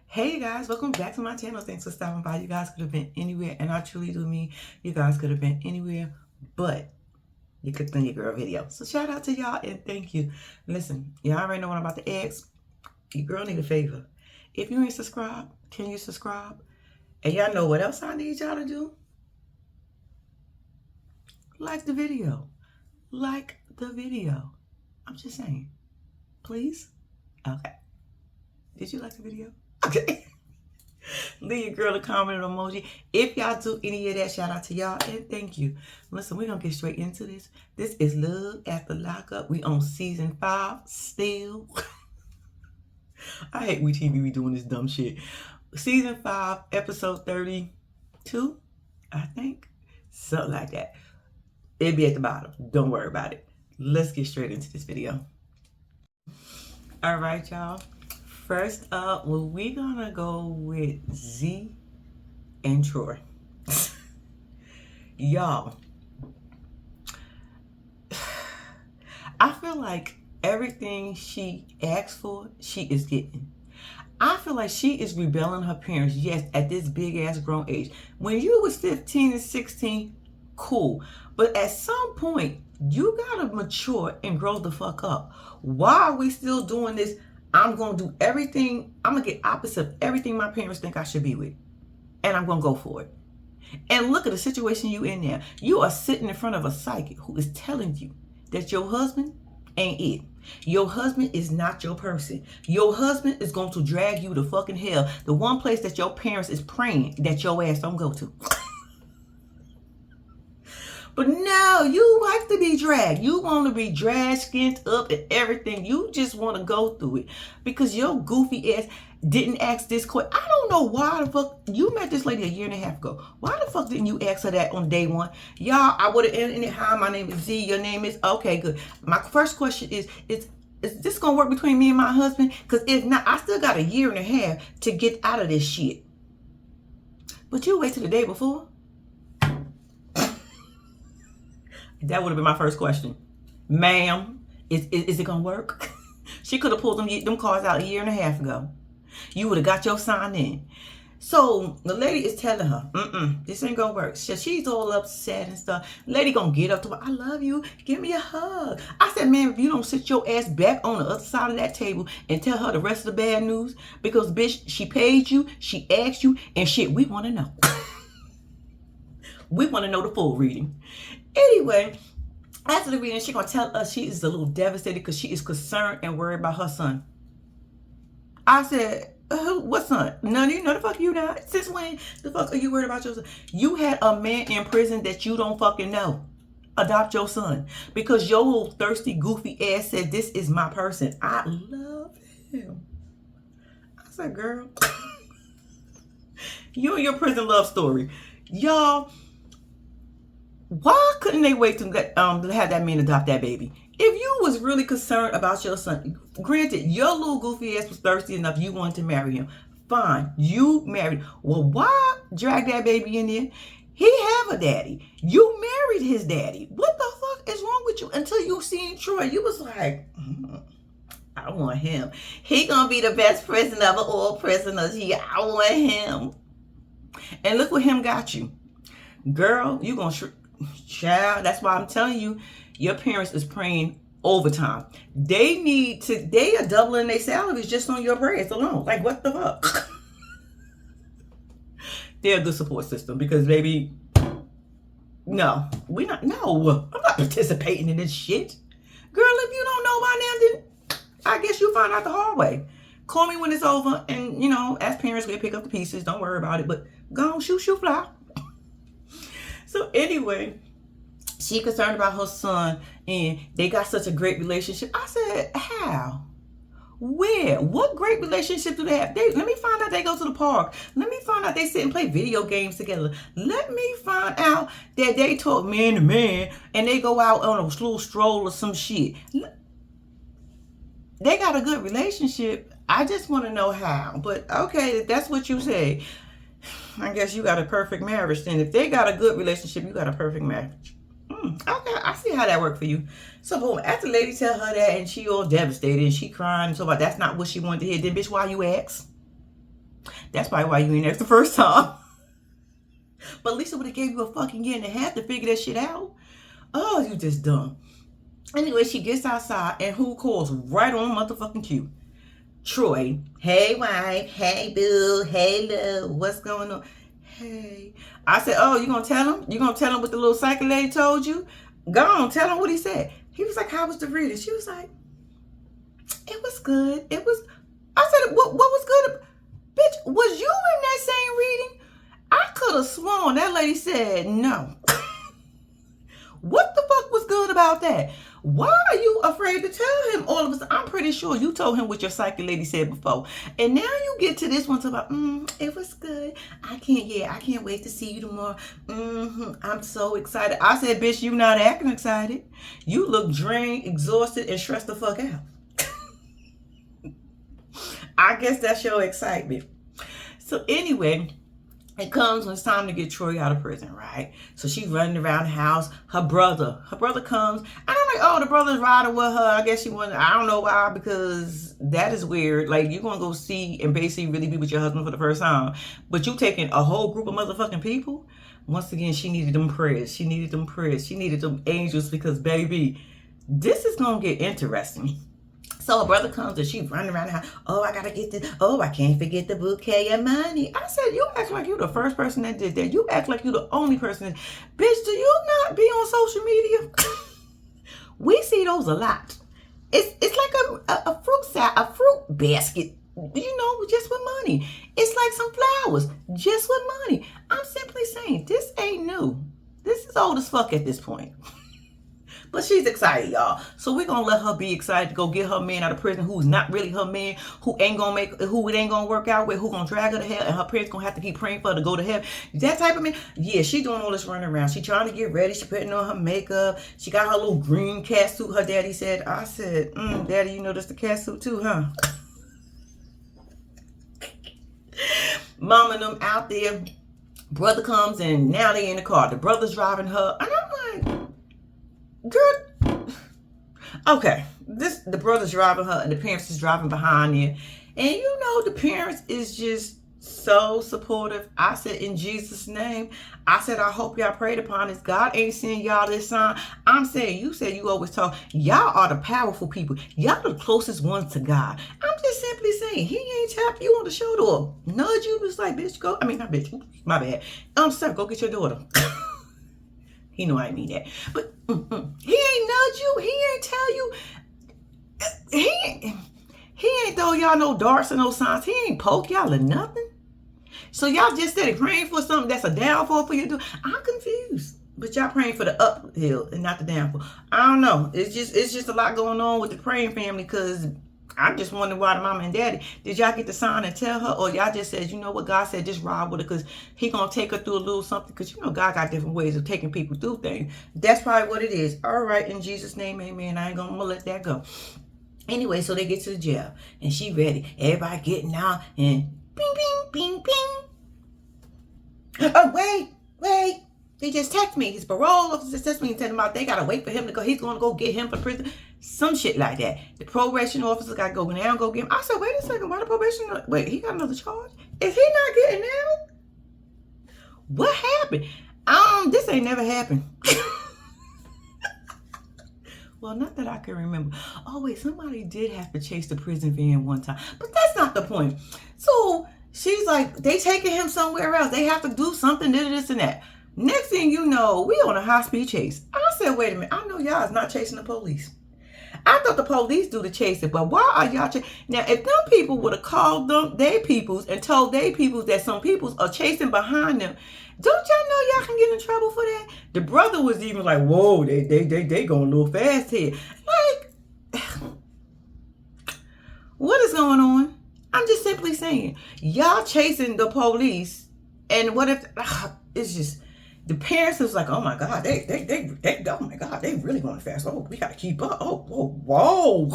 Hey guys, welcome back to my channel. Thanks for stopping by. You guys could have been anywhere, and I truly do mean you guys could have been anywhere, but you clicked on your girl video. So shout out to y'all and thank you. Listen, y'all already know what I'm about to ask. Your girl need a favor. If you ain't subscribed, can you subscribe? And y'all know what else I need y'all to do? Like the video. Like the video. I'm just saying. Please? Okay. Did you like the video? Okay. Leave your girl a comment or emoji. If y'all do any of that, shout out to y'all and thank you. Listen, we're going to get straight into this. This is Love After Lockup. We on season 5 still. I hate we TV be doing this dumb shit. Season 5, episode 32, I think. Something like that. It'll be at the bottom. Don't worry about it. Let's get straight into this video. All right, y'all. First up, we're gonna go with Z and Troy. Y'all, I feel like everything she asked for, she is getting. I feel like she is rebelling her parents, yes, at this big ass grown age. When you was 15 and 16, cool. But at some point, you gotta mature and grow the fuck up. Why are we still doing this? I'm going to do everything. I'm going to get opposite of everything my parents think I should be with. And I'm going to go for it. And look at the situation you in now. You are sitting in front of a psychic who is telling you that your husband ain't it. Your husband is not your person. Your husband is going to drag you to fucking hell. The one place that your parents is praying that your ass don't go to. But no, you like to be dragged. You want to be dragged, skinned up and everything. You just want to go through it. Because your goofy ass didn't ask this question. I don't know why the fuck. You met this lady a year and a half ago. Why the fuck didn't you ask her that on day one? Y'all, I would have ended it. Hi, my name is Z. Your name is? Okay, good. My first question is this going to work between me and my husband? Because if not, I still got a year and a half to get out of this shit. But you wait till the day before? That would have been my first question. Ma'am, is it going to work? She could have pulled them cards out a year and a half ago. You would have got your sign in. So the lady is telling her, this ain't going to work. She's all upset and stuff. Lady going to get up to her. I love you. Give me a hug. I said, man, if you don't sit your ass back on the other side of that table and tell her the rest of the bad news, because, bitch, she paid you, she asked you, and shit, we want to know. We want to know the full reading. Anyway, after the reading, she's going to tell us she is a little devastated because she is concerned and worried about her son. I said, what son? None of you know the fuck you not. Since when the fuck are you worried about your son? You had a man in prison that you don't fucking know. Adopt your son. Because your little thirsty, goofy ass said, this is my person. I love him. I said, girl, you and your prison love story. Y'all, why couldn't they wait to have that man adopt that baby? If you was really concerned about your son, granted, your little goofy ass was thirsty enough, you wanted to marry him. Fine, you married. Well, why drag that baby in there? He have a daddy. You married his daddy. What the fuck is wrong with you? Until you seen Troy, you was like, I want him. He gonna be the best prisoner of all prisoners here. I want him. And look what him got you. Girl, you gonna child, that's why I'm telling you, your parents is praying overtime. They are doubling their salaries just on your prayers alone. Like, what the fuck? They're a good support system because, baby, I'm not participating in this shit. Girl, if you don't know by now, then I guess you'll find out the hard way. Call me when it's over, and, as parents, we'll pick up the pieces. Don't worry about it, but go on, shoot, fly. So anyway, she concerned about her son and they got such a great relationship. I said, how? Where? What great relationship do they have? Let me find out they go to the park. Let me find out they sit and play video games together. Let me find out that they talk man to man and they go out on a little stroll or some shit. They got a good relationship. I just want to know how. But okay, if that's what you say, I guess you got a perfect marriage then. If they got a good relationship, you got a perfect marriage. Okay, I see how that worked for you. So boom, after the lady tell her that and she all devastated and she crying and so about that's not what she wanted to hear, then bitch, why you ask? That's probably why you ain't asked the first time. But Lisa would have gave you a fucking year and a half to figure that shit out. Oh, you just dumb. Anyway, she gets outside and who calls right on motherfucking cue? Troy. Hey, wife. Hey, boo. Hey, love. What's going on? Hey. I said, oh, you gonna tell him? You gonna tell him what the little psychic lady told you? Go on, tell him what he said. He was like, how was the reading? She was like, it was good. It was, I said, what was good? Bitch, was you in that same reading? I could have sworn that lady said no. What the fuck was good about that? Why are you afraid to tell him all of a sudden? I'm pretty sure you told him what your psychic lady said before. And now you get to this one talking about, it was good. I can't wait to see you tomorrow. I'm so excited. I said, bitch, you not acting excited. You look drained, exhausted, and stressed the fuck out. I guess that's your excitement. So anyway, it comes when it's time to get Troy out of prison, right? So she's running around the house. Her brother comes. And I'm like, oh, the brother's riding with her. I guess she wanted, I don't know why, because that is weird. Like, you're going to go see and basically really be with your husband for the first time. But you taking a whole group of motherfucking people? Once again, she needed them prayers. She needed them prayers. She needed them angels because, baby, this is going to get interesting. So her brother comes and she's running around the house. Oh, I gotta get this. Oh, I can't forget the bouquet of money. I said, you act like you the first person that did that. You act like you the only person that, bitch, do you not be on social media? We see those a lot. It's like a fruit basket, you know, just with money. It's like some flowers, just with money. I'm simply saying, this ain't new. This is old as fuck at this point. But she's excited, y'all. So we're gonna let her be excited to go get her man out of prison who's not really her man, who it ain't gonna work out with, who gonna drag her to hell, and her parents gonna have to keep praying for her to go to heaven. That type of man, yeah, she doing all this running around. She trying to get ready, she putting on her makeup, she got her little green cat suit her daddy said. I said, daddy, you know this the cat suit too, huh? Mom and them out there, brother comes and now they in the car. The brother's driving her, and I'm like, girl, okay, the brother's driving her and the parents is driving behind you, and you know the parents is just so supportive. I said, in Jesus' name, I said, I hope y'all prayed upon this. God ain't sending y'all this sign. I'm saying, you said you always talk. Y'all are the powerful people. Y'all the closest ones to God. I'm just simply saying, he ain't tap you on the shoulder or nudge you. It's like, bitch, go. I mean, not bitch, my bad. Sir, go get your daughter. He know I mean that. But he ain't nudge you. He ain't tell you. He ain't throw y'all no darts or no signs. He ain't poke y'all or nothing. So y'all just steady praying for something that's a downfall for you. I'm confused. But y'all praying for the uphill and not the downfall. I don't know. It's just a lot going on with the praying family, because I'm just wondering why the mama and daddy, did y'all get the sign and tell her, or y'all just said, you know what, God said, just ride with her because he gonna take her through a little something, because you know God got different ways of taking people through things. That's probably what it is. All right, in Jesus' name, amen. I ain't gonna let that go. Anyway, so they get to the jail and she ready. Everybody getting out and bing, bing, bing, bing. Oh, wait. They just text me. His parole officer just text me and tell him they gotta wait for him to go. He's gonna go get him for prison. Some shit like that. The probation officer got to go now and go get him. I said, wait a second, why the probation? Wait, he got another charge? Is he not getting out? What happened? This ain't never happened. Well, not that I can remember. Oh, wait, somebody did have to chase the prison van one time. But that's not the point. So she's like, they taking him somewhere else. They have to do something, this and that. Next thing you know, we on a high-speed chase. I said, wait a minute. I know y'all is not chasing the police. I thought the police do the chasing, but why are y'all chasing? Now, if them people would have called them, their peoples, and told their peoples that some peoples are chasing behind them, don't y'all know y'all can get in trouble for that? The brother was even like, whoa, they going a little fast here. Like, what is going on? I'm just simply saying, y'all chasing the police, and what if, it's just, the parents was like, oh my God, oh my God, they really going fast. Oh, we got to keep up. Oh, whoa.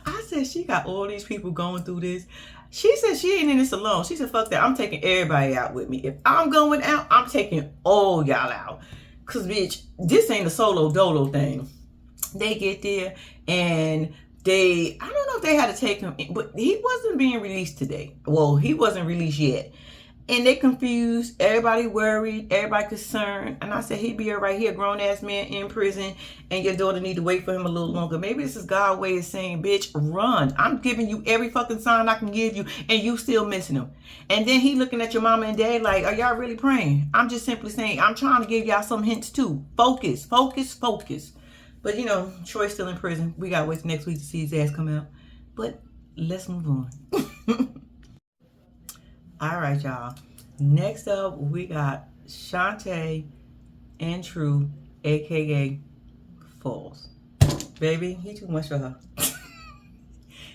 I said, she got all these people going through this. She said she ain't in this alone. She said, fuck that. I'm taking everybody out with me. If I'm going out, I'm taking all y'all out. Because, bitch, this ain't a solo dolo thing. They get there, and I don't know if they had to take him in, but he wasn't being released today. Well, he wasn't released yet. And they confused, everybody worried, everybody concerned. And I said, he'd be all right. He a grown-ass man in prison, and your daughter need to wait for him a little longer. Maybe this is God's way of saying, bitch, run. I'm giving you every fucking sign I can give you, and you still missing him. And then he looking at your mama and dad like, are y'all really praying? I'm just simply saying, I'm trying to give y'all some hints too. Focus, focus, focus. But, you know, Troy's still in prison. We got to wait till next week to see his ass come out. But let's move on. All right, y'all. Next up, we got Shante and True, a.k.a. Falls. Baby, he too much for her.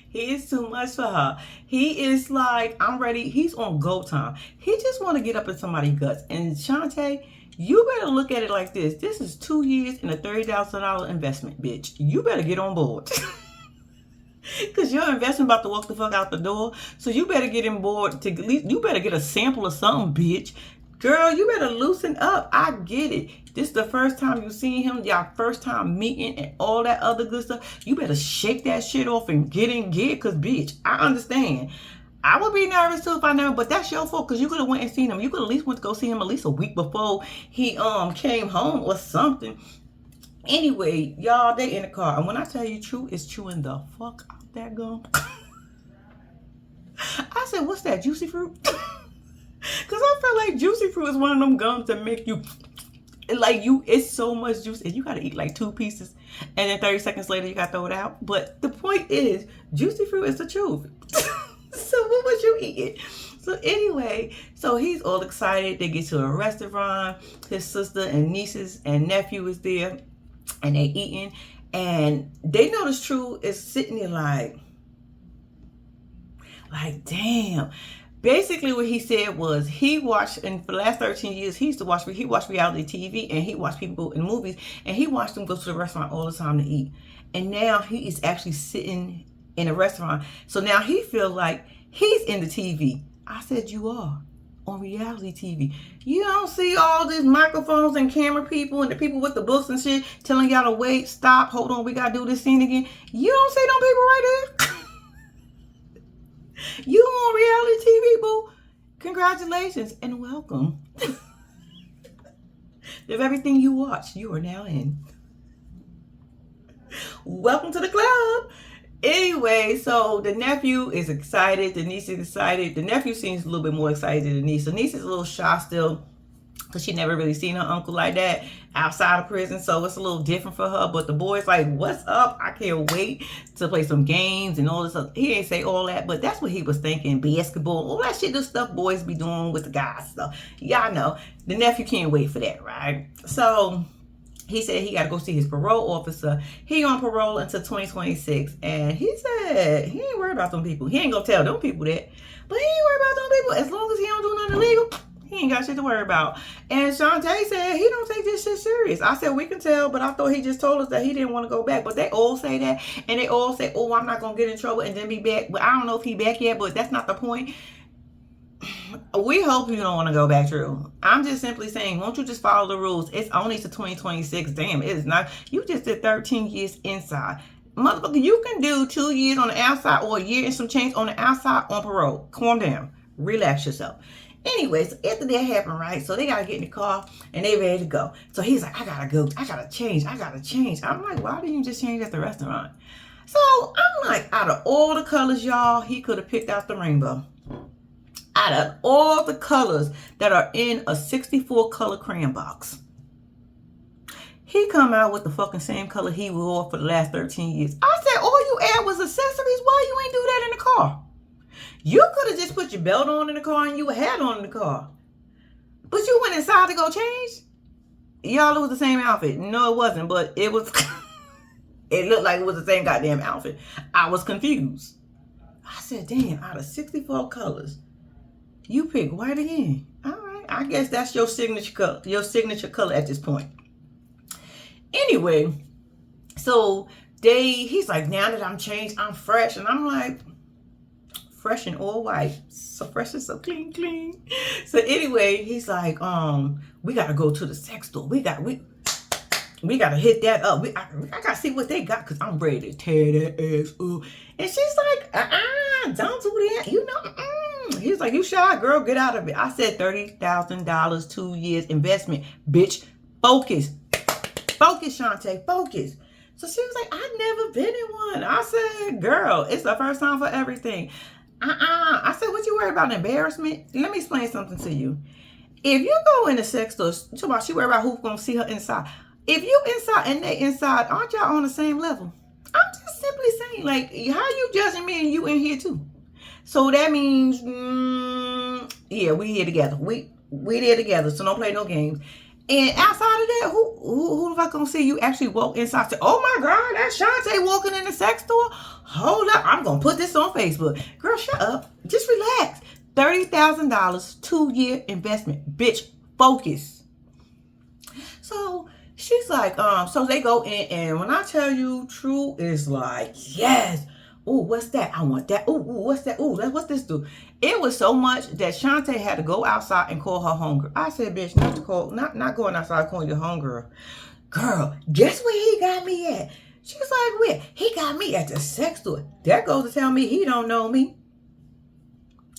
He is too much for her. He is like, I'm ready. He's on go time. He just want to get up in somebody's guts. And Shante, you better look at it like this. This is 2 years and a $30,000 investment, bitch. You better get on board. Because your investment about to walk the fuck out the door. So you better get on board. To at least, you better get a sample of something, bitch. Girl, you better loosen up. I get it. This is the first time you seen him. Y'all first time meeting and all that other good stuff. You better shake that shit off and get in gear. Because, bitch, I understand. I would be nervous too if I never, but that's your fault because you could have went and seen him. You could at least went to go see him at least a week before he came home or something. Anyway, y'all, they in the car. And when I tell you True is chewing the fuck out that gum. I said, what's that, juicy fruit? Because I feel like juicy fruit is one of them gums that make you, like it's so much juice. And you got to eat like 2 pieces. And then 30 seconds later, you got to throw it out. But the point is, juicy fruit is the truth. So what was you eating? So anyway, so he's all excited. They get to a restaurant. His sister and nieces and nephew is there. And they eating, and they notice True is sitting there like, damn. Basically, what he said was he watched, and for the last 13 years, he watched reality TV, and he watched people in movies, and he watched them go to the restaurant all the time to eat. And now he is actually sitting in a restaurant. So now he feels like he's in the TV. I said, you are. On reality TV. You don't see all these microphones and camera people and the people with the books and shit telling y'all to wait, stop, hold on, we gotta do this scene again. You don't see them people right there. You on reality TV, boo. Congratulations and welcome. If everything you watch, you are now in. Welcome to the club. Anyway, so the nephew is excited. The niece is excited. The nephew seems a little bit more excited than the niece. The niece is a little shy still because she never really seen her uncle like that outside of prison. So it's a little different for her. But the boy's like, what's up? I can't wait to play some games and all this stuff. He ain't say all that, but that's what he was thinking. Basketball, all that shit, the stuff boys be doing with the guys. So y'all know the nephew can't wait for that, right? So he said he got to go see his parole officer. He on parole until 2026. And he said he ain't worried about them people. He ain't going to tell them people that. But he ain't worried about them people. As long as he don't do nothing illegal, he ain't got shit to worry about. And Shante said he don't take this shit serious. I said, we can tell, but I thought he just told us that he didn't want to go back. But they all say that. And they all say, oh, I'm not going to get in trouble and then be back. But I don't know if he back yet, but that's not the point. We hope you don't want to go back, True. I'm just simply saying, won't you just follow the rules? It's only to 2026. Damn, it is not. You just did 13 years inside. Motherfucker, you can do 2 years on the outside or a year and some change on the outside on parole. Calm down. Relax yourself. Anyways, after that happened, right? So they got to get in the car and they ready to go. So he's like, I got to go. I got to change. I'm like, why didn't you just change at the restaurant? So I'm like, out of all the colors, y'all, he could have picked out the rainbow. Out of all the colors that are in a 64 color crayon box, he come out with the fucking same color he wore for the last 13 years. I said, all you add was accessories. Why you ain't do that in the car? You could have just put your belt on in the car and you had on in the car. But you went inside to go change? Y'all, it was the same outfit. No, it wasn't, but it was, it looked like it was the same goddamn outfit. I was confused. I said, damn, out of 64 colors, you pick white again. All right. I guess that's your signature color at this point. Anyway, so he's like, now that I'm changed, I'm fresh. And I'm like, fresh and all white. So fresh and so clean. So anyway, he's like, we got to go to the sex store. We gotta hit that up. I gotta see what they got because I'm ready to tear that ass up. And she's like, don't do that. You know, He's like, you shy, girl, get out of it. I said $30,000, 2 years investment. Bitch, focus. Focus, Shante, focus. So she was like, I've never been in one. I said, girl, it's the first time for everything. I said, what you worry about, embarrassment? Let me explain something to you. If you go in a sex store, she worry about who's gonna see her inside. If you inside and they inside, aren't y'all on the same level? I'm just simply saying, like, how you judging me and you in here too? So that means, yeah, we here together. We there together, so don't play no games. And outside of that, who the fuck gonna see you actually walk inside? Say, oh my God, that's Shante walking in the sex store. Hold up, I'm gonna put this on Facebook. Girl, shut up. Just relax. $30,000, 2-year investment. Bitch, focus. So she's like, so they go in, and when I tell you, True is like, yes. Oh, what's that? I want that. Oh, what's that? Oh, what's this do? It was so much that Shante had to go outside and call her homegirl. I said, bitch, not going outside calling your homegirl. Girl, guess where he got me at? She's like, where? He got me at the sex store. That goes to tell me he don't know me.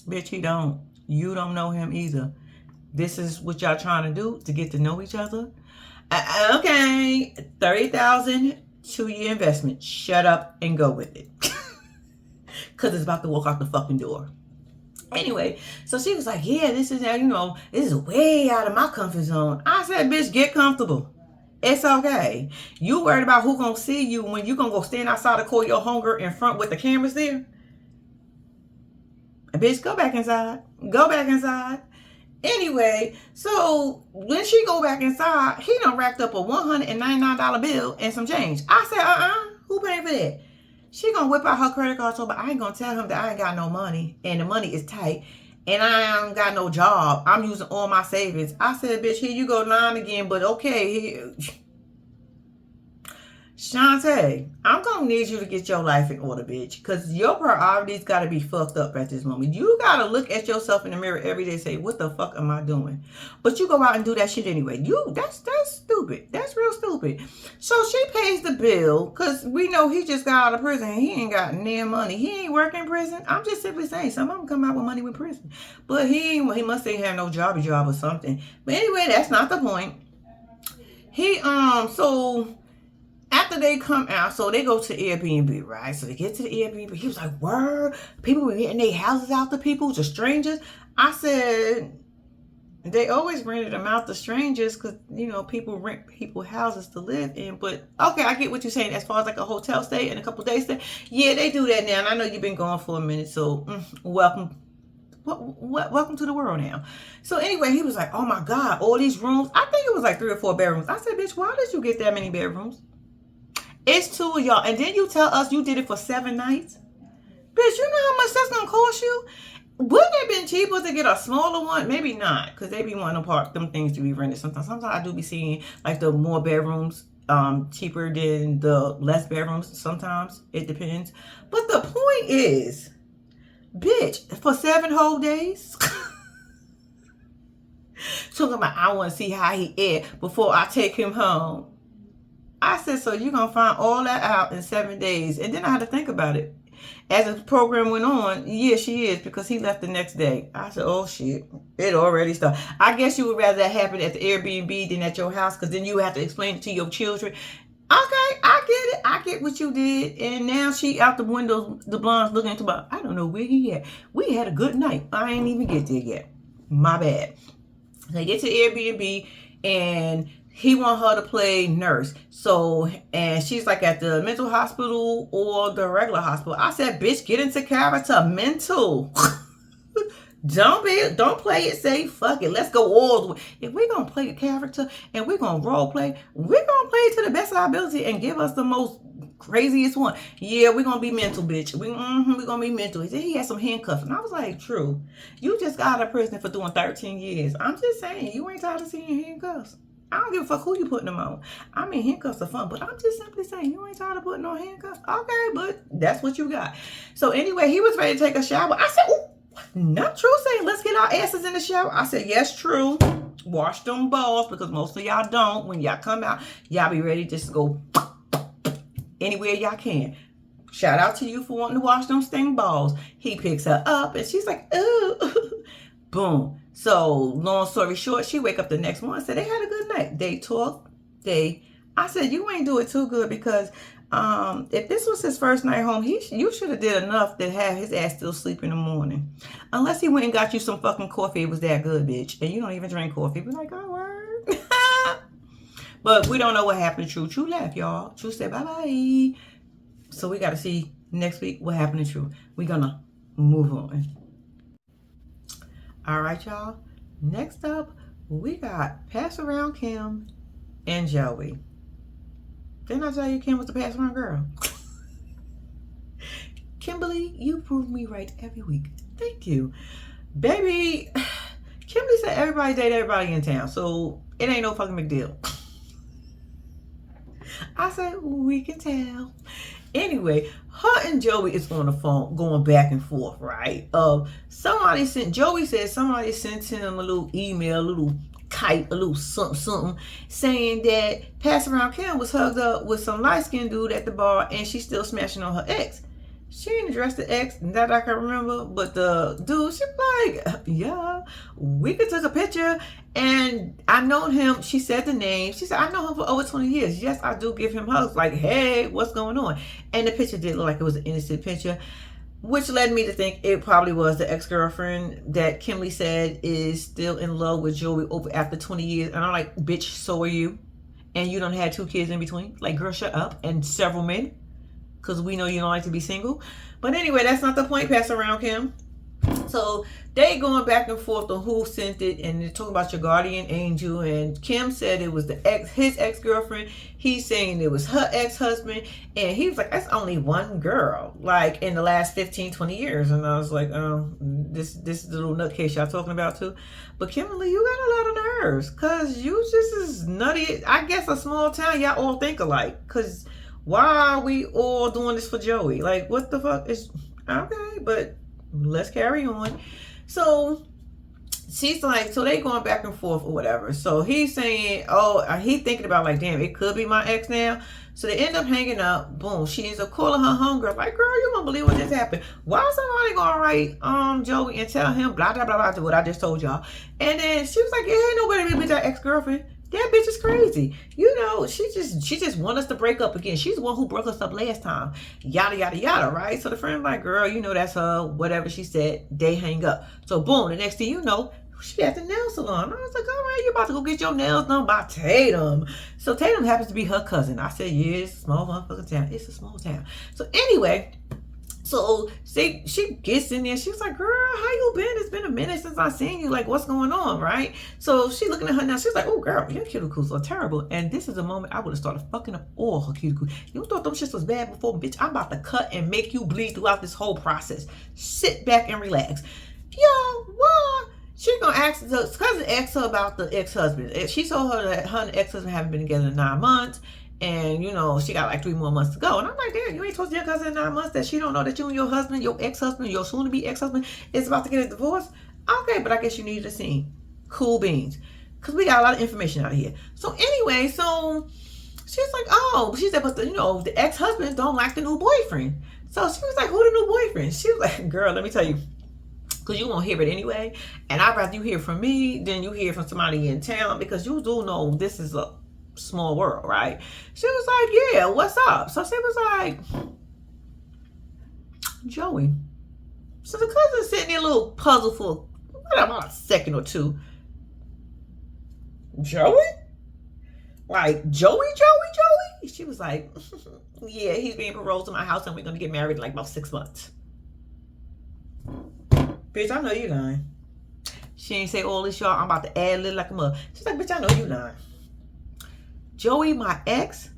Bitch, he don't. You don't know him either. This is what y'all trying to do to get to know each other. Okay, 30,000, 2-year investment. Shut up and go with it. Because it's about to walk out the fucking door. Anyway, so she was like, yeah, this is way out of my comfort zone. I said, bitch, get comfortable. It's okay. You worried about who gonna see you when you gonna go stand outside and call your hunger in front with the cameras there? Bitch, go back inside. Go back inside. Anyway, so when she go back inside, he done racked up a $199 bill and some change. I said, who paying for that? She gonna whip out her credit card, but I ain't gonna tell him that I ain't got no money and the money is tight and I ain't got no job. I'm using all my savings. I said, bitch, here you go lying again, but okay, here. Shante, I'm gonna need you to get your life in order, bitch, because your priorities gotta be fucked up at this moment. You gotta look at yourself in the mirror every day and say, what the fuck am I doing? But you go out and do that shit anyway. That's stupid. That's real stupid. So she pays the bill because we know he just got out of prison and he ain't got near money. He ain't working in prison. I'm just simply saying some of them come out with money with prison, but he must ain't have no job or something. But anyway, that's not the point. So after they come out, so they go to Airbnb, right? So they get to the Airbnb. He was like, word, people were getting their houses out to people, to strangers. I said, they always rented them out to strangers because, people rent people houses to live in. But, okay, I get what you're saying as far as like a hotel stay and a couple days stay. Yeah, they do that now. And I know you've been gone for a minute, so welcome. Welcome to the world now. So anyway, he was like, oh my God, all these rooms. I think it was like 3 or 4 bedrooms. I said, bitch, why did you get that many bedrooms? It's 2 of y'all. And then you tell us you did it for 7 nights? Bitch, you know how much that's going to cost you? Wouldn't it have been cheaper to get a smaller one? Maybe not, because they be wanting them things to be rented sometimes. Sometimes I do be seeing like the more bedrooms cheaper than the less bedrooms. Sometimes it depends. But the point is, bitch, for 7 whole days? Talking about I want to see how he is before I take him home. I said, so you're going to find all that out in 7 days. And then I had to think about it. As the program went on, yeah, she is, because he left the next day. I said, oh, shit. It already started. I guess you would rather that happen at the Airbnb than at your house, because then you have to explain it to your children. Okay, I get it. I get what you did. And now she out the window, the blonde's looking into my, I don't know where he at. We had a good night. I ain't even get there yet. My bad. They get to Airbnb, and he want her to play nurse. So, and she's like at the mental hospital or the regular hospital. I said, bitch, get into character. Mental. Don't play it safe. Fuck it. Let's go all the way. If we're going to play a character and we're going to role play, we're going to play it to the best of our ability and give us the most craziest one. Yeah, we're going to be mental, bitch. We're going to be mental. He had some handcuffs. And I was like, true. You just got out of prison for doing 13 years. I'm just saying, you ain't tired of seeing handcuffs. I don't give a fuck who you putting them on. I mean, handcuffs are fun, but I'm just simply saying, you ain't tired of putting on handcuffs? Okay, but that's what you got. So anyway, he was ready to take a shower. I said, ooh, not True saying, let's get our asses in the shower. I said, yes, True. Wash them balls, because most of y'all don't. When y'all come out, y'all be ready just to go anywhere y'all can. Shout out to you for wanting to wash them sting balls. He picks her up and she's like, ooh. Boom. So long story short, she wake up the next morning and said they had a good night. They talked. I said, you ain't do it too good, because if this was his first night home, you should have did enough to have his ass still sleep in the morning. Unless he went and got you some fucking coffee. It was that good, bitch. And you don't even drink coffee. Be like, oh, word. But we don't know what happened to True. True left, y'all. True said bye-bye. So we got to see next week what happened to True. We're going to move on. All right, y'all. Next up, we got Pass Around Kim and Joey. Didn't I tell you Kim was the pass around girl? Kimberly, you prove me right every week. Thank you. Baby, Kimberly said everybody date everybody in town, so it ain't no fucking big deal. I said, we can tell. Anyway, her and Joey is on the phone going back and forth, right? Joey said somebody sent him a little email, a little kite, a little something, saying that Pass Around Kim was hugged up with some light-skinned dude at the bar and she's still smashing on her ex. She ain't addressed the ex that I can remember, but the dude, she like, yeah, we could take a picture. And I know him. She said the name. She said, I know him for over 20 years. Yes, I do give him hugs. Like, hey, what's going on? And the picture did look like it was an innocent picture, which led me to think it probably was the ex-girlfriend that Kimberly said is still in love with Joey over after 20 years. And I'm like, bitch, so are you. And you done had 2 kids in between. Like, girl, shut up. And several men. Because we know you don't like to be single. But anyway, that's not the point. Pass Around Kim. So they going back and forth on who sent it, and they're talking about your guardian angel. And Kim said it was his ex-girlfriend. He's saying it was her ex-husband. And he was like, that's only one girl, like in the last 15, 20 years. And I was like, oh, this is the little nutcase y'all talking about too. But Kimberly, you got a lot of nerves, because you just as nutty. I guess a small town, y'all all think alike. Because why are we all doing this for Joey? Like, what the fuck is... Okay, but let's carry on. So she's like, so they going back and forth or whatever. So he's saying, oh, he thinking about like, damn, it could be my ex now. So they end up hanging up. Boom. She ends up calling her homegirl. Like, girl, you won't believe what just happened. Why is somebody gonna write Joey and tell him blah blah blah blah what I just told y'all? And then she was like, yeah, ain't nobody be that ex-girlfriend. That bitch is crazy. You know, she just want us to break up again. She's the one who broke us up last time. Yada, yada, yada, right? So the friend's like, girl, you know that's her. Whatever she said, they hang up. So boom, the next thing you know, she at the nail salon. I was like, all right, you about to go get your nails done by Tatum. So Tatum happens to be her cousin. I said, yeah, it's a small motherfucking town. It's a small town. So anyway... So she gets in there. She's like, girl, how you been? It's been a minute since I seen you. Like, what's going on, right? So she looking at her now. She's like, oh, girl, your cuticles are terrible. And this is a moment I would have started fucking up all her cuticles. You thought them shits was bad before? Bitch, I'm about to cut and make you bleed throughout this whole process. Sit back and relax. Yo, what? She gonna ask, the cousin asked her about the ex-husband. She told her that her and the ex-husband haven't been together in 9 months. And, you know, she got like 3 more months to go. And I'm like, damn, you ain't supposed to your cousin in 9 months that she don't know that you and your husband, your ex-husband, your soon-to-be ex-husband is about to get a divorce? Okay, but I guess you needed a scene. Cool beans. Because we got a lot of information out of here. So anyway, so she's like, oh, she said, but the ex-husbands don't like the new boyfriend. So she was like, who the new boyfriend? She was like, girl, let me tell you. Because you won't hear it anyway. And I'd rather you hear from me than you hear from somebody in town. Because you do know this is a small world, right? She was like, yeah, what's up? So she was like, Joey. So the cousin sitting there a little puzzled for about a second or two. Joey? Like, Joey? She was like, yeah, he's being proposed to my house and we're going to get married in like about 6 months. Bitch, I know you lying. She ain't say all this, y'all. I'm about to add a little like a mother. She's like, bitch, I know you lying. Joey, my ex,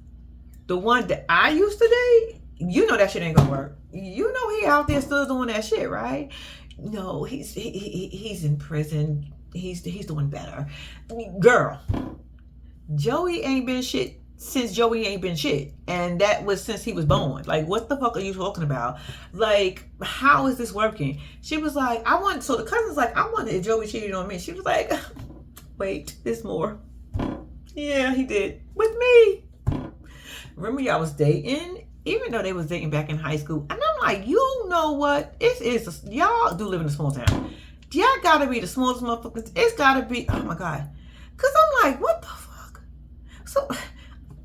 the one that I used to date, you know that shit ain't gonna work. You know he out there still doing that shit, right? No, he's in prison. He's doing better. Girl, Joey ain't been shit since Joey ain't been shit. And that was since he was born. Like, what the fuck are you talking about? Like, how is this working? She was like, so the cousin's like, I wonder if Joey cheated on me. She was like... Wait, there's more. Yeah, he did. With me. Remember y'all was dating? Even though they was dating back in high school. And I'm like, you know what? Y'all do live in a small town. Y'all gotta be the smallest motherfuckers. It's gotta be, oh my God. Cause I'm like, what the fuck? So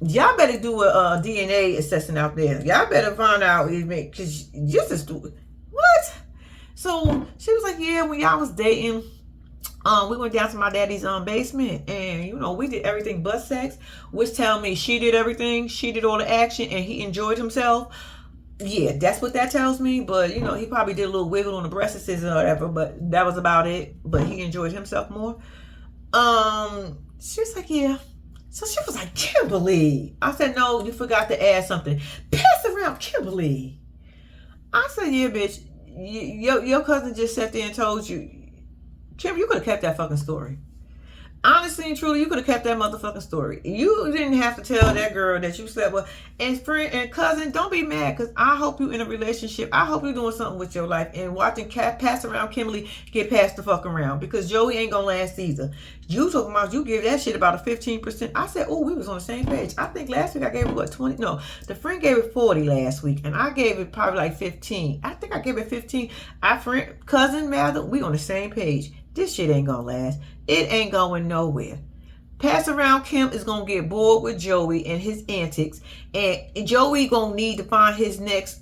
y'all better do a DNA assessment out there. Y'all better find out, cause you're just stupid. What? So she was like, yeah, when y'all was dating, we went down to my daddy's basement, and we did everything but sex, which tell me she did everything, she did all the action, and he enjoyed himself. Yeah, that's what that tells me. But he probably did a little wiggle on the breasts or whatever, but that was about it. But he enjoyed himself more. She was like, yeah. So she was like, Kimberly. I said, no, you forgot to add something. Pass around, Kimberly. I said, yeah, bitch. Your cousin just sat there and told you. Kim, you could have kept that fucking story. Honestly and truly, you could have kept that motherfucking story. You didn't have to tell that girl that you slept with. And friend and cousin, don't be mad, because I hope you in a relationship. I hope you're doing something with your life. And watching Pass Around Kimberly get passed the fuck around, because Joey ain't gonna last either. You talking about you give that shit about a 15%. I said, oh, we was on the same page. I think last week I gave it what, 20? No, the friend gave it 40 last week, and I gave it probably like 15. I think I gave it 15. Our friend, cousin, Mather, we on the same page. This shit ain't gonna last. It ain't going nowhere. Pass Around Kim is gonna get bored with Joey and his antics, and Joey gonna need to find his next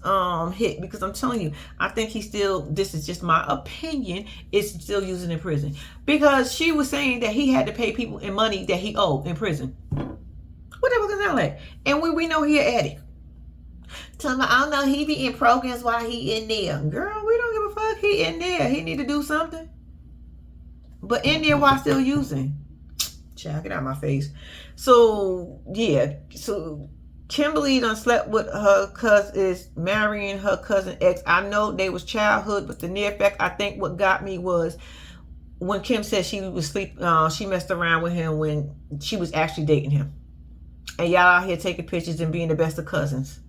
hit, because I'm telling you, I think this is just my opinion, is still using in prison, because she was saying that he had to pay people in money that he owed in prison. What the fuck is that like? And we know he an addict. Tell me, I don't know, he be in programs while he in there. Girl, we don't give a fuck. He in there. He need to do something. But in there while still using. Child, get out of my face. So, yeah. So, Kimberly done slept with her cousin, is marrying her cousin ex. I know they was childhood, but the near fact, I think what got me was when Kim said she messed around with him when she was actually dating him. And y'all out here taking pictures and being the best of cousins.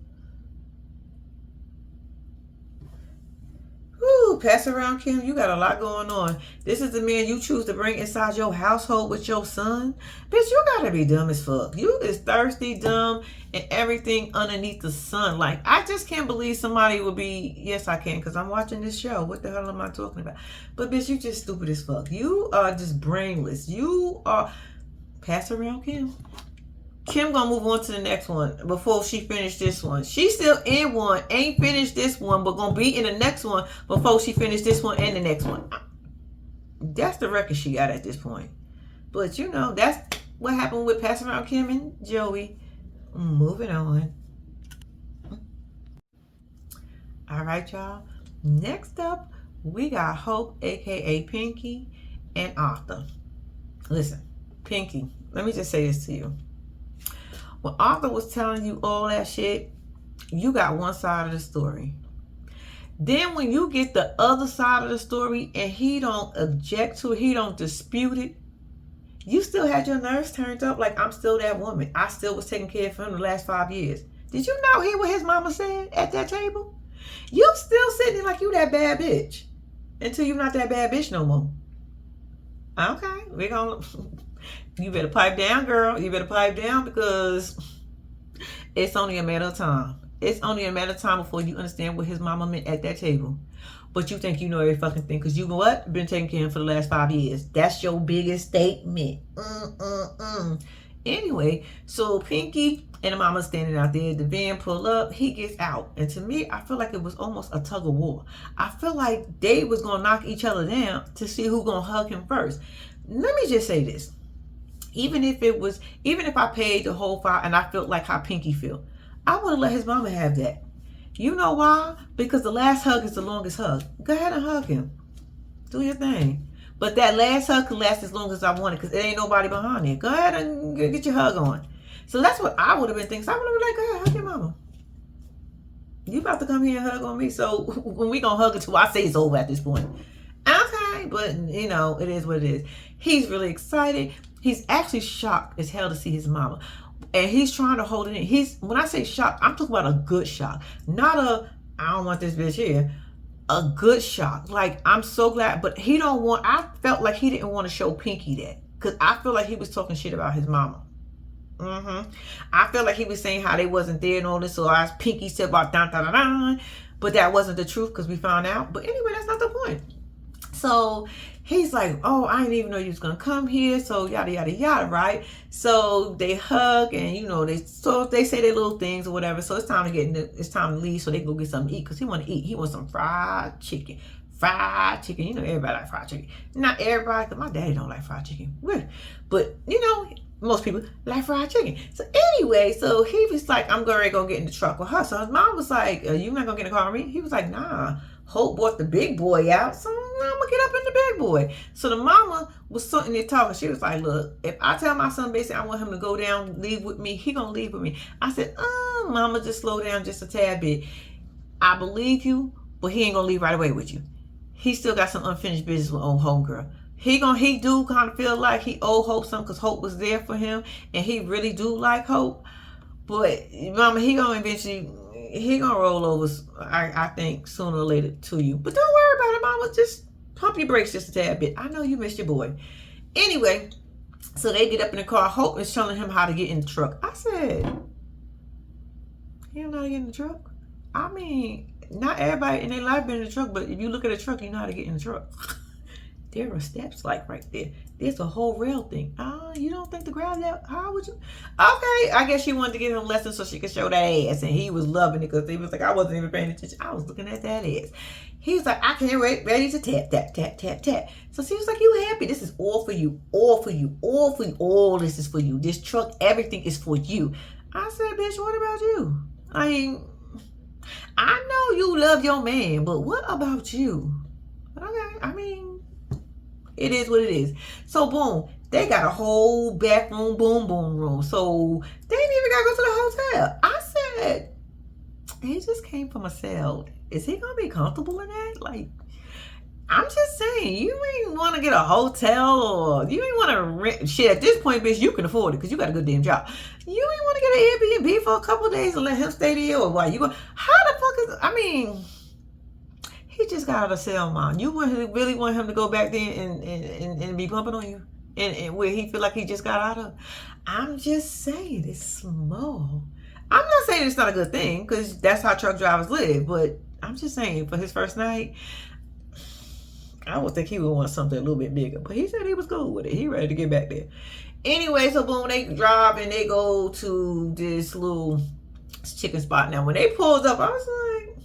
Pass Around Kim, you got a lot going on. This is the man you choose to bring inside your household with your son. Bitch, you gotta be dumb as fuck. You is thirsty, dumb, and everything underneath the sun. Like, I just can't believe somebody would be, yes I can, because I'm watching this show. What the hell am I talking about? But bitch, you just stupid as fuck. You are just brainless. You are Pass Around Kim. Kim gonna move on to the next one before she finished this one. She's still in one, ain't finished this one, but gonna be in the next one before she finished this one and the next one. That's the record she got at this point. But that's what happened with Pass Around Kim and Joey. Moving on. All right, y'all. Next up, we got Hope, aka Pinky, and Arthur. Listen, Pinky, let me just say this to you. When Arthur was telling you all that shit, you got one side of the story. Then when you get the other side of the story and he don't object to it, he don't dispute it, you still had your nerves turned up like I'm still that woman. I still was taking care of him the last 5 years. Did you not hear what his mama said at that table? You still sitting like you that bad bitch until you're not that bad bitch no more. Okay, we're gonna... You better pipe down, girl. You better pipe down, because it's only a matter of time. It's only a matter of time before you understand what his mama meant at that table. But you think you know every fucking thing, because you know what? Been taking care of him for the last 5 years. That's your biggest statement. Anyway, so Pinky and the mama standing out there. The van pull up. He gets out. And to me, I feel like it was almost a tug of war. I feel like they was going to knock each other down to see who going to hug him first. Let me just say this. Even if I paid the whole $5 and I felt like how Pinky feel, I would have let his mama have that. You know why? Because the last hug is the longest hug. Go ahead and hug him. Do your thing. But that last hug can last as long as I want it, because it ain't nobody behind it. Go ahead and get your hug on. So that's what I would have been thinking. So I would have been like, go ahead, hug your mama. You about to come here and hug on me. So when we gonna hug until I say it's over at this point. Okay, but it is what it is. He's really excited. He's actually shocked as hell to see his mama. And he's trying to hold it in. When I say shocked, I'm talking about a good shock. Not I don't want this bitch here. A good shock. Like, I'm so glad. But I felt like he didn't want to show Pinky that. Because I feel like he was talking shit about his mama. I feel like he was saying how they wasn't there and all this. So I was Pinky said about dun, dun, dun, dun, but that wasn't the truth because we found out. But anyway, that's not the point. So he's like, oh, I didn't even know you was gonna come here. So yada yada yada, right? So they hug and they say their little things or whatever. So it's time to leave so they can go get something to eat because he want to eat. He wants some fried chicken. Fried chicken. Everybody like fried chicken. Not everybody, because my daddy don't like fried chicken. But most people like fried chicken. So anyway, so he was like, I'm going to go get in the truck with her. So his mom was like, you not going to get in the car with me? He was like, nah. Hope brought the big boy out. So I'm going to get up in the big boy. So the mama was sitting there talking. She was like, look, if I tell my son basically I want him to go down, leave with me, he going to leave with me. I said, mama, just slow down just a tad bit. I believe you, but he ain't going to leave right away with you. He still got some unfinished business with old homegirl. He do kind of feel like he owe Hope something because Hope was there for him and he really do like Hope. But mama, he gonna roll over, I think, sooner or later to you. But don't worry about it, mama. Just pump your brakes just a tad bit. I know you missed your boy. Anyway, so they get up in the car. Hope is telling him how to get in the truck. I said, you don't know how to get in the truck? I mean, not everybody in their life been in the truck, but if you look at a truck, you know how to get in the truck. There are steps like right there. There's a whole rail thing. You don't think to grab that? How would you? Okay, I guess she wanted to give him lessons so she could show that ass. And he was loving it because he was like, I wasn't even paying attention. I was looking at that ass. He was like, I can't wait, ready to tap, tap, tap, tap, tap. So she was like, you happy? This is all for you. All for you. All for you. All this is for you. This truck, everything is for you. I said, bitch, what about you? I mean, I know you love your man, but what about you? Okay, I mean, it is what it is. So boom, they got a whole bathroom, boom room. So they didn't even gotta go to the hotel. I said, he just came from a cell. Is he gonna be comfortable in that? Like, I'm just saying, you ain't want to get a hotel or you ain't want to rent shit. At this point, bitch, you can afford it because you got a good damn job. You ain't want to get an Airbnb for a couple of days and let him stay there or why you go? How the fuck is? I mean, he just got out of cell, mom. You really want him to go back there and be bumping on you and where he feel like he just got out of? I'm just saying it's small. I'm not saying it's not a good thing because that's how truck drivers live, but I'm just saying for his first night, I would think he would want something a little bit bigger. But he said he was cool with it. He ready to get back there. Anyway, so boom, they drive and they go to this little chicken spot. Now, when they pulled up, I was like,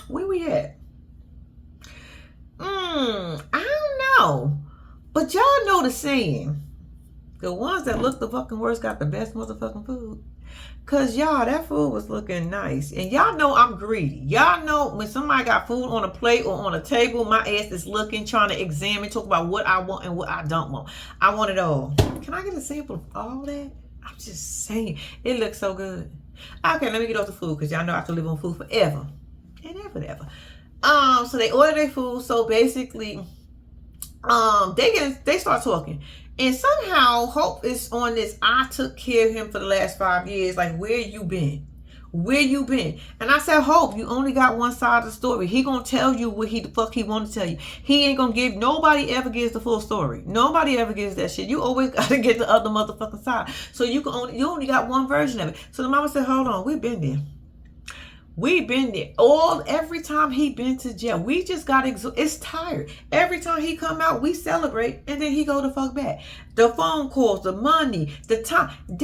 where we at? I don't know. But y'all know the saying. The ones that look the fucking worst got the best motherfucking food. Cause y'all, that food was looking nice. And y'all know I'm greedy. Y'all know when somebody got food on a plate or on a table, my ass is looking, trying to examine, talk about what I want and what I don't want. I want it all. Can I get a sample of all that? I'm just saying. It looks so good. Okay, let me get off the food because y'all know I have to live on food forever. And ever. So they order their food. So basically, they start talking. And somehow Hope is on this, I took care of him for the last 5 years. Like, where you been? Where you been? And I said, Hope, you only got one side of the story. He gonna tell you what the fuck he want to tell you. He ain't gonna give, nobody ever gives the full story. Nobody ever gives that shit. You always gotta get the other motherfucking side. So you only got one version of it. So the mama said, hold on, we've been there. We've been there. Every time he been to jail, we just got it's tired. Every time he come out, we celebrate, and then he go the fuck back. The phone calls, the money, the time. I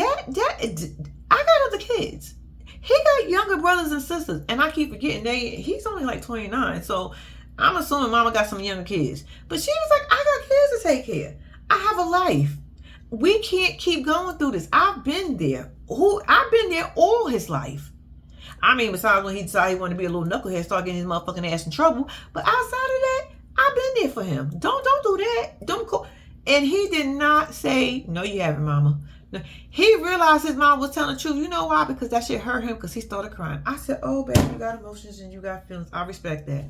got other kids. He got younger brothers and sisters, and I keep forgetting he's only like 29, so I'm assuming mama got some younger kids. But she was like, I got kids to take care of. I have a life. We can't keep going through this. I've been there. I've been there all his life. I mean, besides when he decided he wanted to be a little knucklehead, start getting his motherfucking ass in trouble. But outside of that, I've been there for him. Don't do that. Don't call. And he did not say, no, you haven't, mama. No. He realized his mom was telling the truth. You know why? Because that shit hurt him because he started crying. I said, oh, baby, you got emotions and you got feelings. I respect that.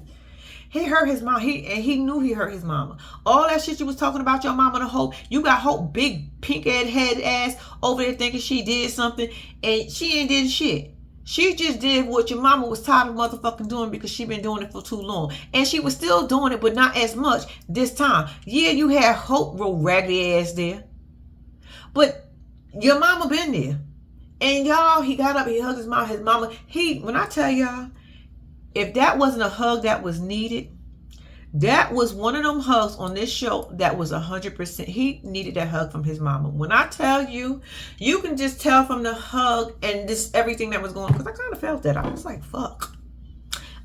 He hurt his mom. He knew he hurt his mama. All that shit you was talking about your mama to Hope. You got Hope big pink head ass over there thinking she did something and she ain't did shit. She just did what your mama was tired of motherfucking doing because she been doing it for too long. And she was still doing it, but not as much this time. Yeah, you had Hope real raggedy ass there. But your mama been there. And y'all, he got up, he hugged his mama. When I tell y'all, if that wasn't a hug that was needed, that was one of them hugs on this show that was 100%. He needed that hug from his mama. When I tell you, you can just tell from the hug and just everything that was going on. Because I kind of felt that. I was like, fuck.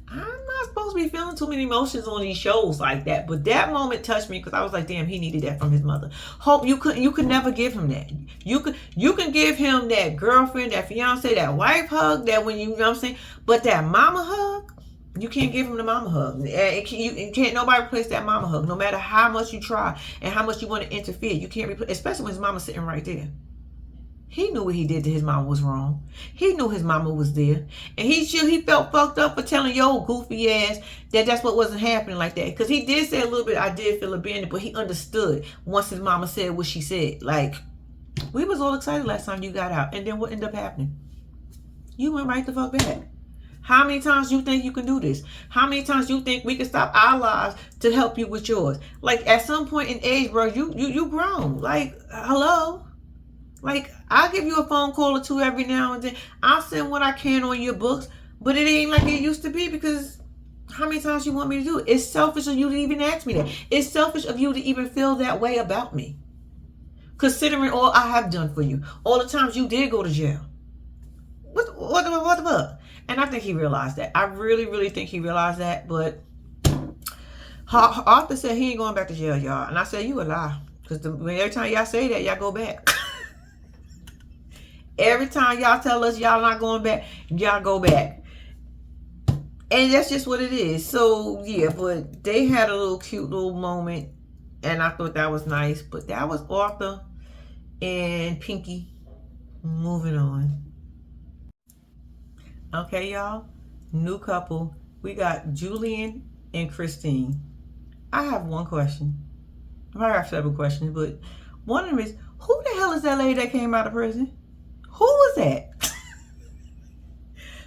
I'm not supposed to be feeling too many emotions on these shows like that. But that moment touched me because I was like, damn, he needed that from his mother. Hope you could never give him that. You can give him that girlfriend, that fiance, that wife hug, that when you know what I'm saying. But that mama hug, you can't give him the mama hug. You can't nobody replace that mama hug. No matter how much you try and how much you want to interfere, you can't replace. Especially when his mama's sitting right there. He knew what he did to his mama was wrong. He knew his mama was there, and he felt fucked up for telling your old goofy ass that's what wasn't happening like that. Because he did say a little bit, I did feel abandoned, but he understood once his mama said what she said. Like, we was all excited last time you got out, and then what ended up happening? You went right the fuck back. How many times you think you can do this? How many times you think we can stop our lives to help you with yours? Like, at some point in age, bro, you grown. Like, hello? Like, I'll give you a phone call or two every now and then. I'll send what I can on your books, but it ain't like it used to be because how many times you want me to do it? It's selfish of you to even ask me that. It's selfish of you to even feel that way about me. Considering all I have done for you. All the times you did go to jail. What the fuck? And I think he realized that. I really, really think he realized that. But Arthur said he ain't going back to jail, y'all. And I said, you a lie. Because every time y'all say that, y'all go back. Every time y'all tell us y'all not going back, y'all go back. And that's just what it is. So, yeah, but they had a little cute little moment. And I thought that was nice. But that was Arthur and Pinky. Moving on. Okay, y'all. New couple. We got Julian and Christine. I have one question. I have several questions, but one of them is, who the hell is that lady that came out of prison? Who was that?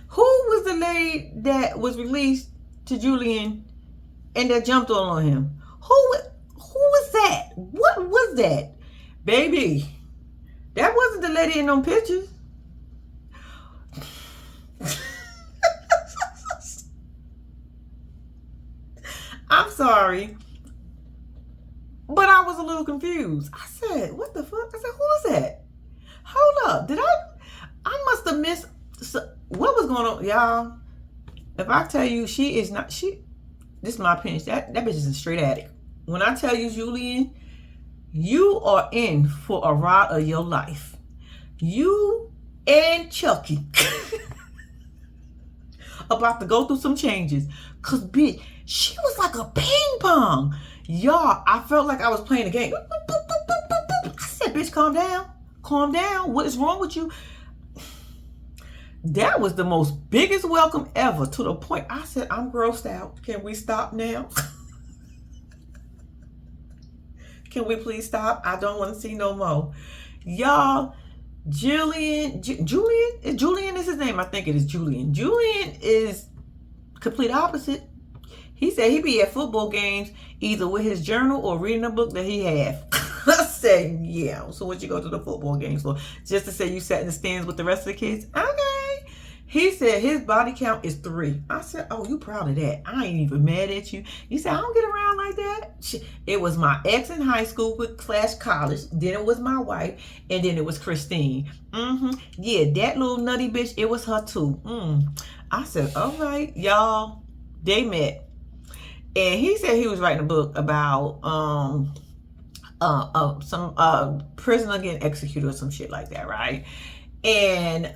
Who was the lady that was released to Julian and that jumped on him? Who was that? What was that? Baby, that wasn't the lady in them pictures. I'm sorry, but I was a little confused. I said, what the fuck? I said, who is that? Hold up. I must have missed. What was going on, y'all? If I tell you this is my opinion. That bitch is a straight addict. When I tell you, Julian, you are in for a ride of your life. You and Chucky about to go through some changes. Cause bitch, she was like a ping pong. Y'all, I felt like I was playing a game. I said, bitch, calm down. Calm down. What is wrong with you? That was the most biggest welcome ever, to the point I said, I'm grossed out. Can we stop now? Can we please stop? I don't want to see no more. Y'all, Julian is his name. I think it is Julian. Julian is complete opposite. He said he be at football games either with his journal or reading a book that he have. I said, yeah. So what you go to the football games for? Just to say you sat in the stands with the rest of the kids? Okay. He said his body count is 3. I said, oh, you proud of that? I ain't even mad at you. You said, I don't get around like that. It was my ex in high school / college. Then it was my wife. And then it was Christine. Yeah, that little nutty bitch, it was her too. I said, all right, y'all. They met. And he said he was writing a book about some prisoner getting executed or some shit like that, right? And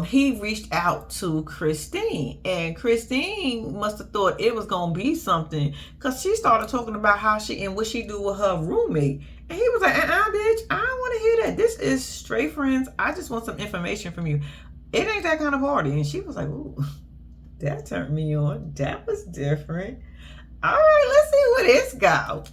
he reached out to Christine, and Christine must have thought it was gonna be something, because she started talking about how she and what she do with her roommate. And he was like, bitch, I don't want to hear that. This is straight friends. I just want some information from you. It ain't that kind of party. And she was like, ooh, that turned me on. That was different. All right, let's see where this go.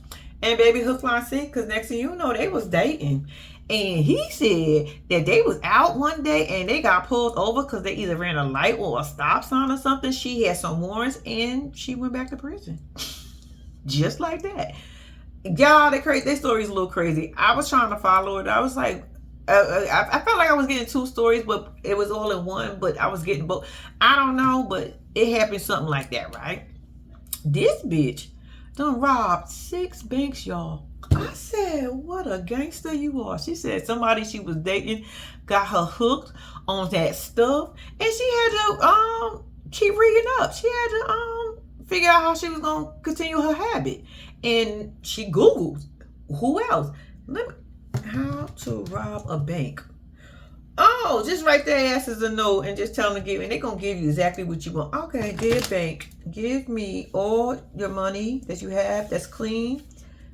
And baby, hook, line, sinker, because next thing you know, they was dating. And he said that they was out one day and they got pulled over because they either ran a light or a stop sign or something. She had some warrants and she went back to prison. Just like that. Y'all, their story is a little crazy. I was trying to follow it. I was like, I felt like I was getting two stories, but it was all in one, but I was getting both. I don't know, but it happened something like that, right? This bitch done robbed 6 banks, y'all. I said, what a gangster you are. She said somebody she was dating got her hooked on that stuff, and she had to keep rigging up. She had to figure out how she was gonna continue her habit. And she Googled who else? How to rob a bank. Oh, just write their asses a note and just tell them to give, and they're gonna give you exactly what you want. Okay, dear bank, give me all your money that you have that's clean.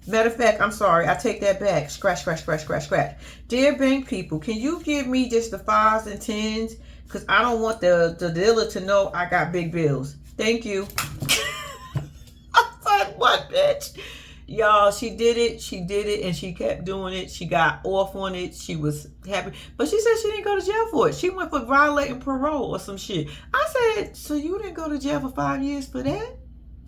Matter of fact, I'm sorry, I take that back. Scratch, scratch, scratch, scratch, scratch. Dear bank people, can you give me just the 5s and 10s? Because I don't want the dealer to know I got big bills. Thank you. I thought, what, bitch? Y'all, she did it, and she kept doing it. She got off on it. She was happy. But she said she didn't go to jail for it. She went for violating parole or some shit. I said, so you didn't go to jail for 5 years for that?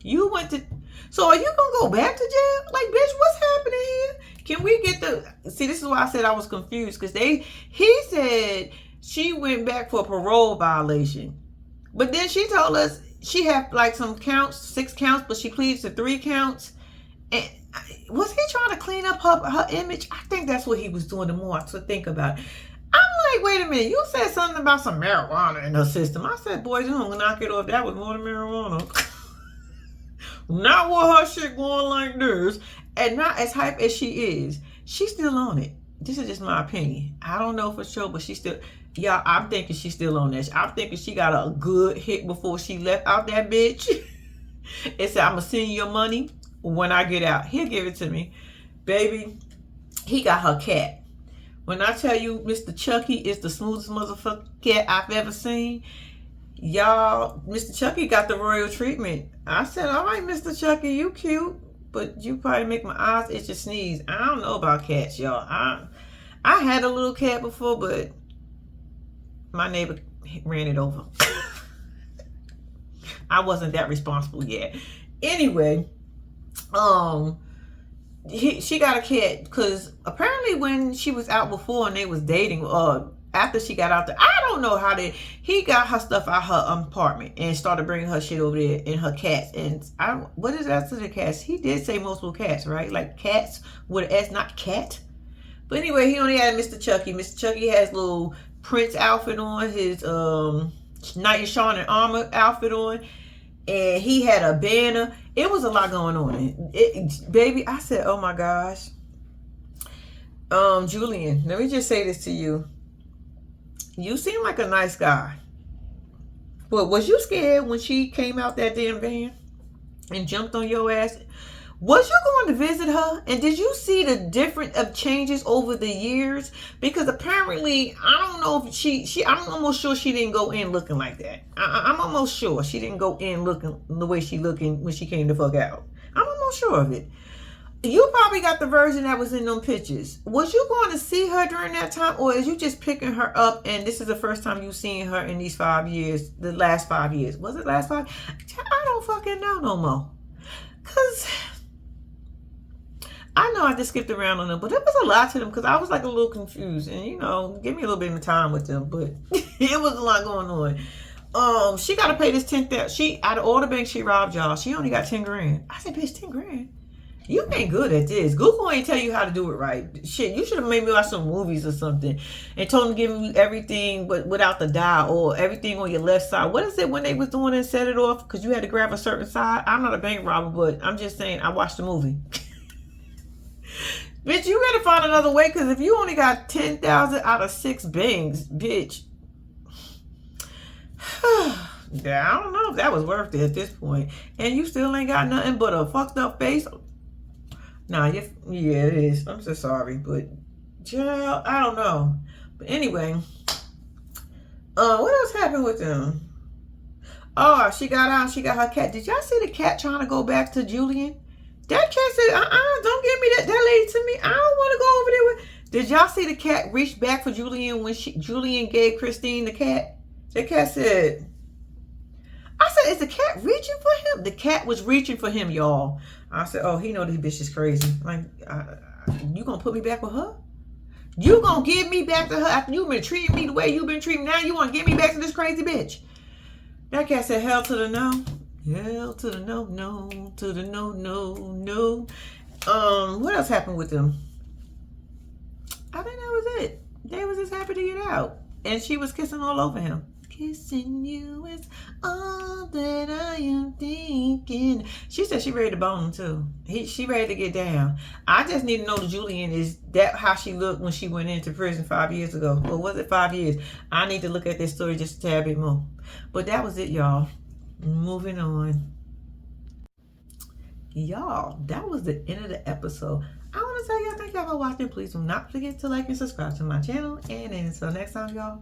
You went to... So are you going to go back to jail? Like, bitch, what's happening here? Can we get the... See, this is why I said I was confused. Because he said she went back for a parole violation. But then she told us she had like some counts, 6 counts, but she pleads to 3 counts. And was he trying to clean up her image? I think that's what he was doing the more to think about it. I'm like, wait a minute. You said something about some marijuana in her system. I said, boy, you don't knock it off. That was more than marijuana. Not with her shit going like this. And not as hype as she is. She's still on it. This is just my opinion. I don't know for sure, but she's still... Y'all, I'm thinking she's still on that. I'm thinking she got a good hit before she left out that bitch. And said, I'm going to send you your money when I get out. He'll give it to me. Baby, he got her cat. When I tell you Mr. Chucky is the smoothest motherfucking cat I've ever seen, y'all, Mr. Chucky got the royal treatment. I said, all right, Mr. Chucky, you cute, but you probably make my eyes itch and sneeze. I don't know about cats, y'all. I had a little cat before, but my neighbor ran it over. I wasn't that responsible yet. Anyway, she got a cat because apparently when she was out before and they was dating, after she got out there, I don't know how he got her stuff out her apartment and started bringing her shit over there and her cats. And what is that to the cats? He did say multiple cats, right? Like cats with an S, not cat. But anyway, he only had Mr. Chucky. Mr. Chucky has little Prince outfit on, his knight in shining armor outfit on, and he had a banner. It was a lot going on. Baby, I said, oh my gosh. Julian, let me just say this to you. You seem like a nice guy. But was you scared when she came out that damn van and jumped on your ass? Was you going to visit her? And did you see the different of changes over the years? Because apparently, I don't know if I'm almost sure she didn't go in looking like that. I'm almost sure she didn't go in looking the way she looking when she came the fuck out. I'm almost sure of it. You probably got the version that was in them pictures. Was you going to see her during that time? Or is you just picking her up and this is the first time you've seen her in these 5 years, the last 5 years? Was it last 5? I don't fucking know no more. Because I know I just skipped around on them, but there was a lot to them because I was like a little confused. And, you know, give me a little bit of time with them, but it was a lot going on. She got to pay this 10,000. Out of all the banks she robbed, y'all, she only got 10 grand. I said, bitch, 10 grand? You ain't good at this. Google ain't tell you how to do it right. Shit, you should have made me watch some movies or something and told them to give me everything but without the dial or everything on your left side. What is it when they was doing it and set it off? Because you had to grab a certain side. I'm not a bank robber, but I'm just saying I watched the movie. Bitch, you gotta find another way because if you only got 10,000 out of 6 banks, bitch. Yeah, I don't know if that was worth it at this point. And you still ain't got nothing but a fucked up face. Nah, yeah, it is. I'm so sorry, but child, I don't know. But anyway, what else happened with them? Oh, she got out. She got her cat. Did y'all see the cat trying to go back to Julian? That cat said, don't give me that lady to me. I don't want to go over there with. Did y'all see the cat reach back for Julian when Julian gave Christine the cat? The cat said, I said, is the cat reaching for him? The cat was reaching for him, y'all. I said, oh, he know this bitch is crazy. Like, you gonna put me back with her? You gonna give me back to her after you've been treating me the way you've been treating me? Now you want to give me back to this crazy bitch? That cat said, hell to the no. Hell to the no, no, to the no, no, no. What else happened with them? I think that was it. They was just happy to get out. And she was kissing all over him. Kissing you is all that I am thinking. She said she ready to bone him too. She ready to get down. I just need to know the Julian is that how she looked when she went into prison 5 years ago. Or was it 5 years? I need to look at this story just a tad bit more. But that was it, y'all. Moving on. Y'all, that was the end of the episode. I want to tell y'all thank y'all for watching. Please do not forget to like and subscribe to my channel. And until next time, y'all.